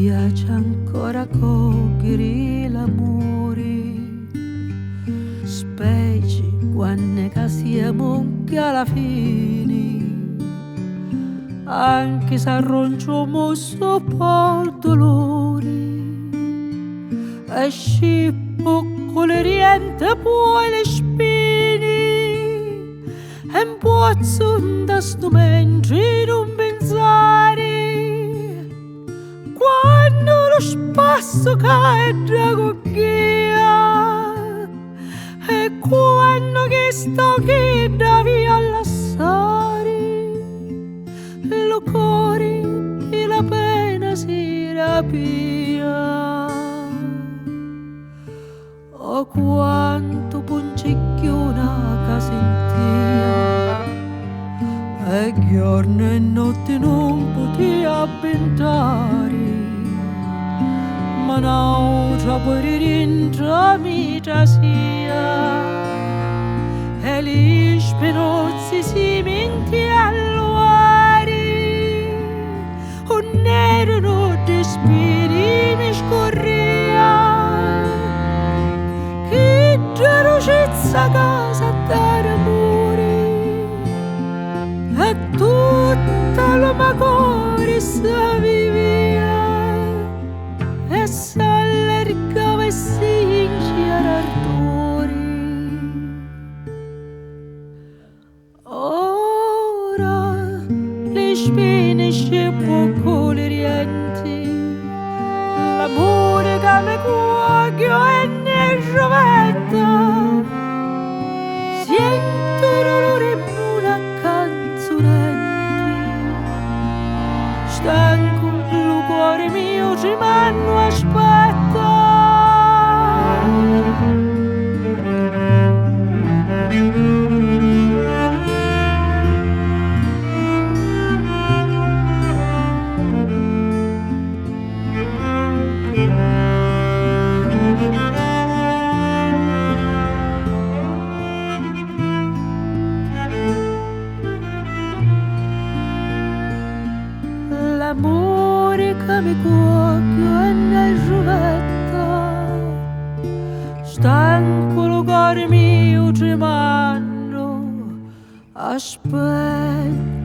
piace ancora cogliere l'amore, specie quando che siamo anche alla fine, anche se arronciamo sopra dolore, e scippo con le riente poi le spine, e un pozzo da sto mentre non pensare, quando lo spasso cae dragocchia, e quando che sto che da via lasciare, lo cuore e la pena si rapia. Oh, quanto puncicchiona che sentia, e giorno e notte non potea avventare, ma un'altra per dentro mi sia, e gli spenozzi si menti all'uari, un nero di spiri mi scorria, che dolcezza casa d'amore, e tutta la maggiore sa vivia, e s'allargava e si inchiara ardore. Ora le spine poco le rienti, l'amore che mi cuoio e ne giovetta, sento l'olore in una canzonetta, stanco il cuore mio ci m'hanno aspetta. L'amore che mi cuoio è una giovetta, stanco il cuore mio tremando, aspetta.